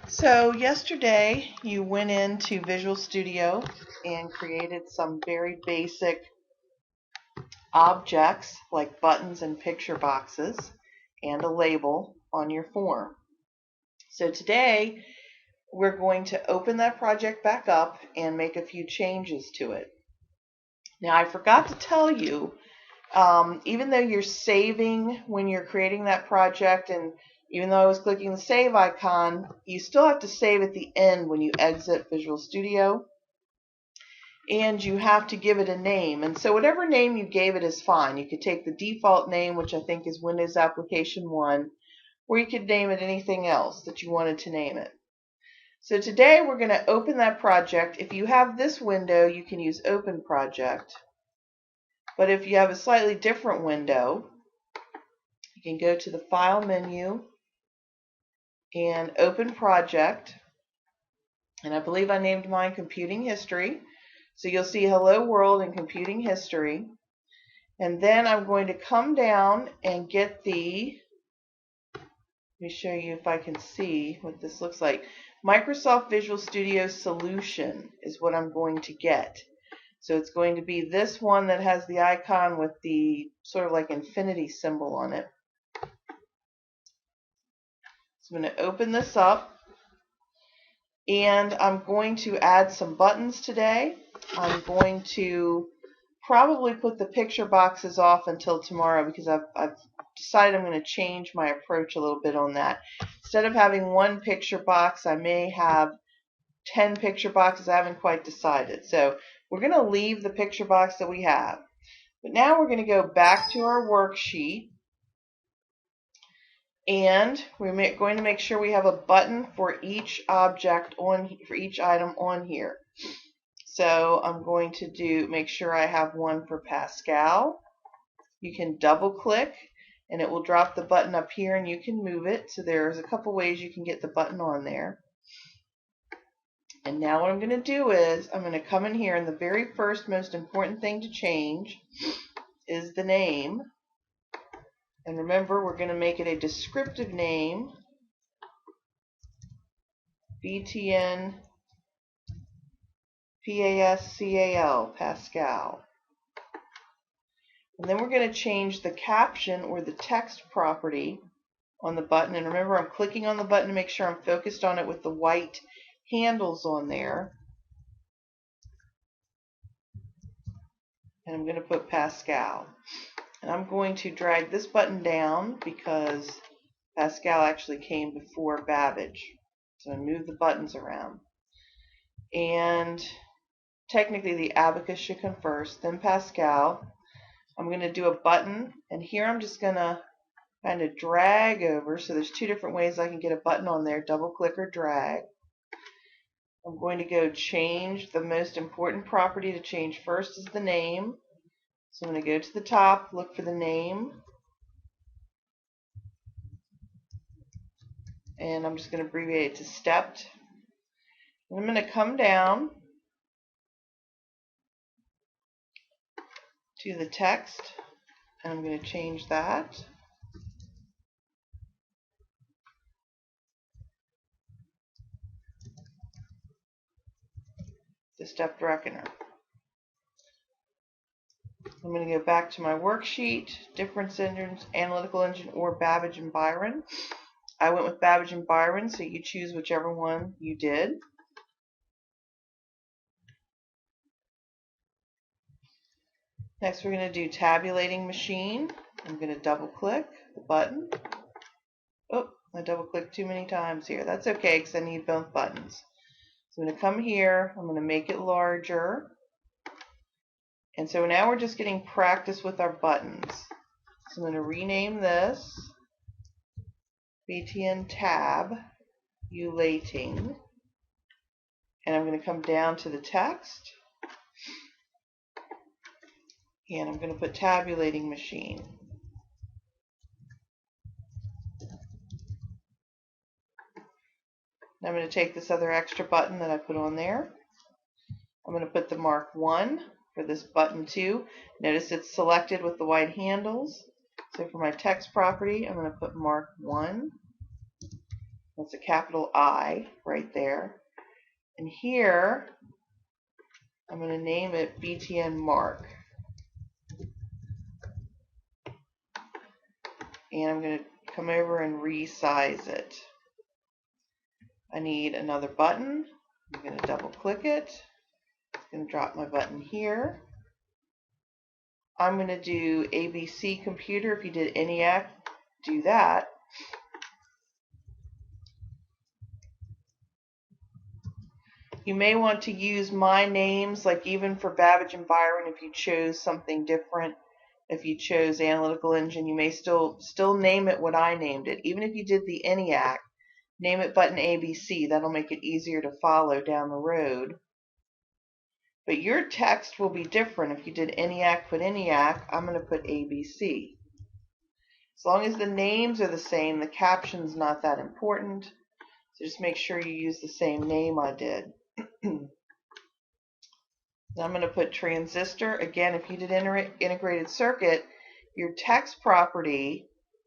So yesterday you went into Visual Studio and created some very basic objects like buttons and picture boxes and a label on your form. So today we're going to open that project back up and make a few changes to it. Now I forgot to tell you, even though you're saving when you're creating that project, and even though I was clicking the save icon, you still have to save at the end when you exit Visual Studio, and you have to give it a name. And so whatever name you gave it is fine. You could take the default name, which I think is Windows Application 1, or you could name it anything else that you wanted to name it. So today we're going to open that project. If you have this window, you can use Open Project. But if you have a slightly different window, you can go to the File menu and Open Project. And I believe I named mine Computing History. So you'll see Hello World and Computing History. And then I'm going to come down and get the, let me show you if I can see what this looks like. Microsoft Visual Studio Solution is what I'm going to get. So it's going to be this one that has the icon with the sort of like infinity symbol on it. So I'm going to open this up, and I'm going to add some buttons today. I'm going to probably put the picture boxes off until tomorrow because I've decided I'm going to change my approach a little bit on that. Instead of having one picture box, I may have 10 picture boxes. I haven't quite decided. So we're going to leave the picture box that we have. But now we're going to go back to our worksheet, and we're going to make sure we have a button for each object for each item on here. So I'm going to make sure I have one for Pascal. You can double click and it will drop the button up here, and you can move it. So there's a couple ways you can get the button on there. And now what I'm going to do is I'm going to come in here, and the very first most important thing to change is the name. And remember, we're going to make it a descriptive name, BTN PASCAL, Pascal. And then we're going to change the caption or the text property on the button. And remember, I'm clicking on the button to make sure I'm focused on it with the white handles on there. And I'm going to put Pascal. And I'm going to drag this button down because Pascal actually came before Babbage. So I move the buttons around. And technically the abacus should come first, then Pascal. I'm going to do a button, and here I'm just going to kind of drag over. So there's two different ways I can get a button on there, double click or drag. I'm going to go change the most important property to change first is the name. So I'm going to go to the top, look for the name, and I'm just going to abbreviate it to stepped. And I'm going to come down to the text, and I'm going to change that. The stepped reckoner. I'm going to go back to my worksheet, difference engines, analytical engine, or Babbage and Byron. I went with Babbage and Byron, so you choose whichever one you did. Next we're going to do tabulating machine. I'm going to double click the button. Oh, I double clicked too many times here. That's okay because I need both buttons. So I'm going to come here, I'm going to make it larger. And so now we're just getting practice with our buttons. So I'm going to rename this BTN tab ulating. And I'm going to come down to the text. And I'm going to put tabulating machine. Now I'm going to take this other extra button that I put on there. I'm going to put the mark 1 for this button 2. Notice it's selected with the white handles. So for my text property, I'm going to put mark 1. That's a capital I right there. And here, I'm going to name it BTN Mark. And I'm going to come over and resize it. I need another button. I'm going to double click it. I'm going to drop my button here. I'm going to do ABC Computer. If you did ENIAC, do that. You may want to use my names, like even for Babbage and Byron, if you chose something different. If you chose Analytical Engine, you may still name it what I named it. Even if you did the ENIAC, name it button ABC. That'll make it easier to follow down the road. But your text will be different. If you did ENIAC, put ENIAC. I'm going to put ABC. As long as the names are the same, the caption's not that important. So just make sure you use the same name I did. Then I'm going to put transistor. Again, if you did integrated circuit, your text property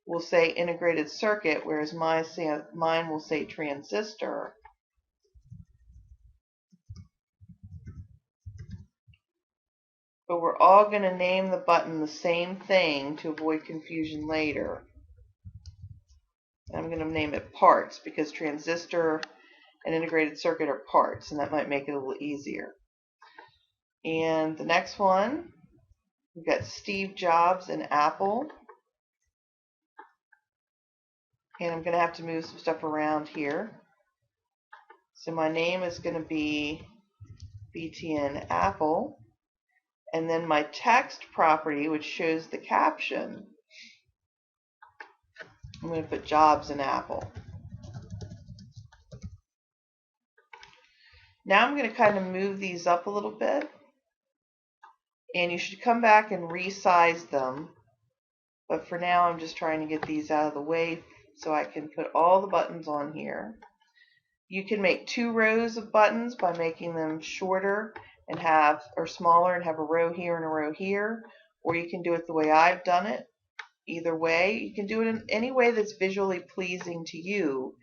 will say integrated circuit, whereas mine will say transistor. But we're all going to name the button the same thing to avoid confusion later. I'm going to name it parts because transistor and integrated circuit are parts, and that might make it a little easier. And the next one, we've got Steve Jobs and Apple. And I'm going to have to move some stuff around here. So my name is going to be BTN Apple. And then my text property, which shows the caption, I'm going to put Jobs and Apple. Now I'm going to kind of move these up a little bit. And you should come back and resize them. But for now, I'm just trying to get these out of the way so I can put all the buttons on here. You can make 2 rows of buttons by making them shorter and or smaller and have a row here and a row here, or you can do it the way I've done it. Either way, you can do it in any way that's visually pleasing to you,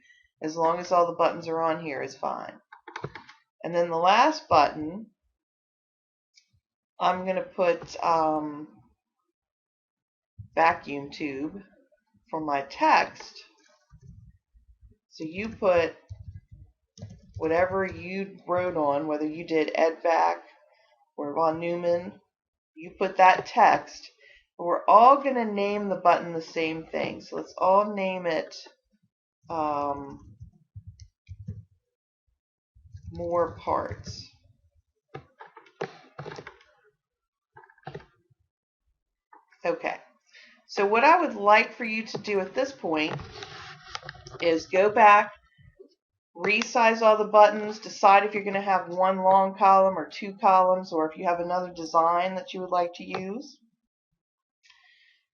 as long as all the buttons are on here is fine. And then the last button, I'm going to put vacuum tube for my text. So you put whatever you wrote on, whether you did EDVAC or von Neumann, you put that text. But we're all going to name the button the same thing. So let's all name it more parts. Okay. So what I would like for you to do at this point is go back, resize all the buttons, decide if you're going to have 1 long column or 2 columns, or if you have another design that you would like to use.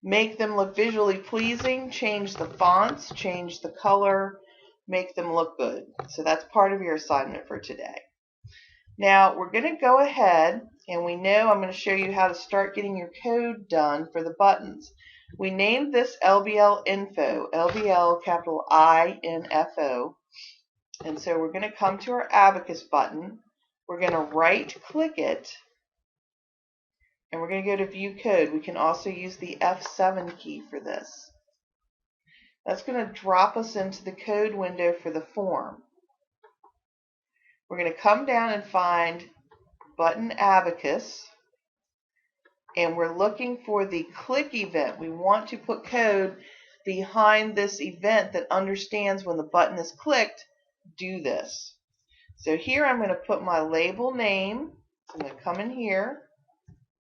Make them look visually pleasing, change the fonts, change the color, make them look good. So that's part of your assignment for today. Now we're going to go ahead, and we know I'm going to show you how to start getting your code done for the buttons. We named this LBL Info, LBL capital I-N-F-O. And so we're going to come to our abacus button. We're going to right click it, and we're going to go to view code. We can also use the F7 key for this. That's going to drop us into the code window for the form. We're going to come down and find button abacus, and we're looking for the click event. We want to put code behind this event that understands when the button is clicked, do this. So here I'm going to put my label name. So I'm going to come in here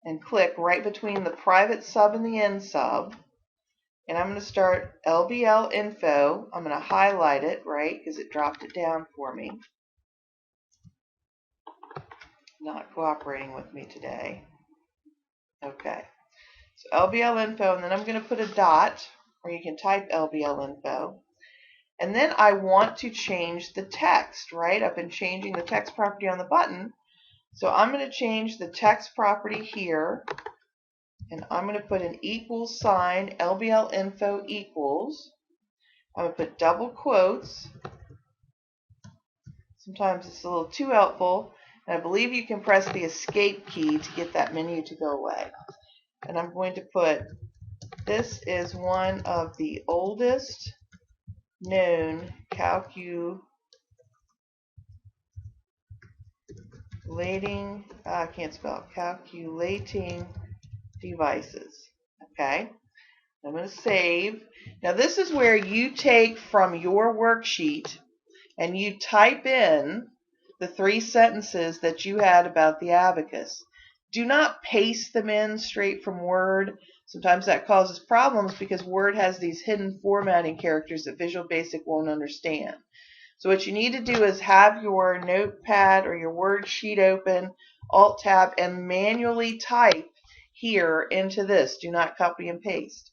and click right between the private sub and the end sub. And I'm going to start LBL info. I'm going to highlight it, right, because it dropped it down for me. Not cooperating with me today. Okay. So LBL info, and then I'm going to put a dot, or you can type LBL info. And then I want to change the text, right? I've been changing the text property on the button. So I'm going to change the text property here, and I'm going to put an equals sign, LBL info equals. I'm going to put double quotes, Sometimes it's a little too helpful. And I believe you can press the escape key to get that menu to go away. And I'm going to put, this is one of the oldest known calculating, I can't spell, calculating devices. Okay, I'm going to save. Now this is where you take from your worksheet and you type in the 3 sentences that you had about the abacus. Do not paste them in straight from Word. Sometimes that causes problems because Word has these hidden formatting characters that Visual Basic won't understand. So what you need to do is have your notepad or your worksheet open, Alt-Tab, and manually type here into this. Do not copy and paste.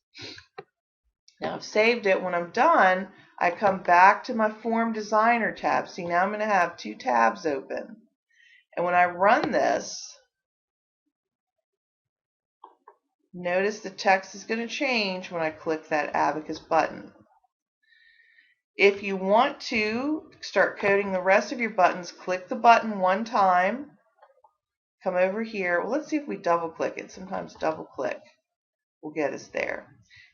Now I've saved it. When I'm done, I come back to my Form Designer tab. See, now I'm going to have 2 tabs open. And when I run this, notice the text is going to change when I click that abacus button. If you want to start coding the rest of your buttons, click the button 1 time. Come over here. Well, let's see if we double click it. Sometimes double click will get us there.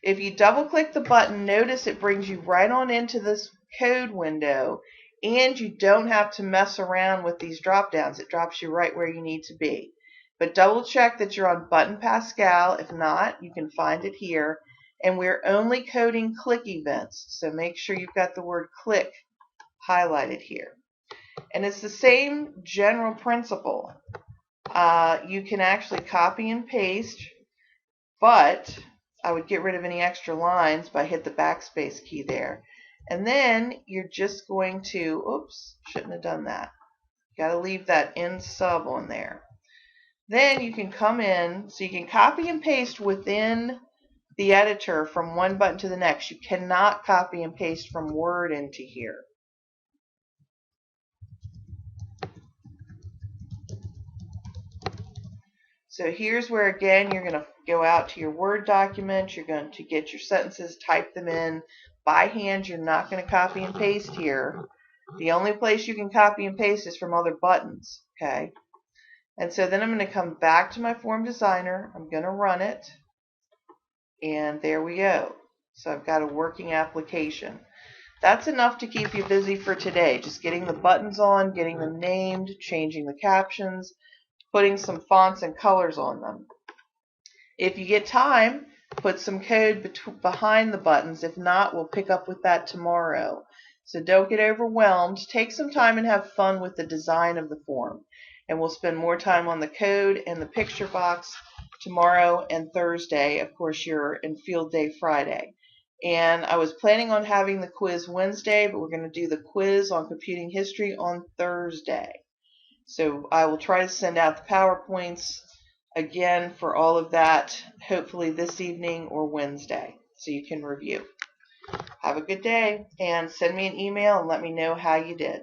If you double click the button, notice it brings you right on into this code window, and you don't have to mess around with these drop downs. It drops you right where you need to be. But double check that you're on button Pascal. If not, you can find it here. And we're only coding click events, so make sure you've got the word click highlighted here. And it's the same general principle. You can actually copy and paste, but I would get rid of any extra lines by hit the backspace key there. And then you're just going to, oops, shouldn't have done that. Got to leave that end sub on there. Then you can come in, so you can copy and paste within the editor from one button to the next. You cannot copy and paste from Word into here. So here's where, again, you're going to go out to your Word document. You're going to get your sentences, type them in by hand. You're not going to copy and paste here. The only place you can copy and paste is from other buttons. Okay. And so then I'm going to come back to my Form Designer. I'm going to run it. And there we go. So I've got a working application. That's enough to keep you busy for today. Just getting the buttons on, getting them named, changing the captions, putting some fonts and colors on them. If you get time, put some code behind the buttons. If not, we'll pick up with that tomorrow. So don't get overwhelmed. Take some time and have fun with the design of the form. And we'll spend more time on the code and the picture box tomorrow and Thursday. Of course, you're in field day Friday. And I was planning on having the quiz Wednesday, but we're going to do the quiz on computing history on Thursday. So I will try to send out the PowerPoints again for all of that, hopefully this evening or Wednesday, so you can review. Have a good day, and send me an email and let me know how you did.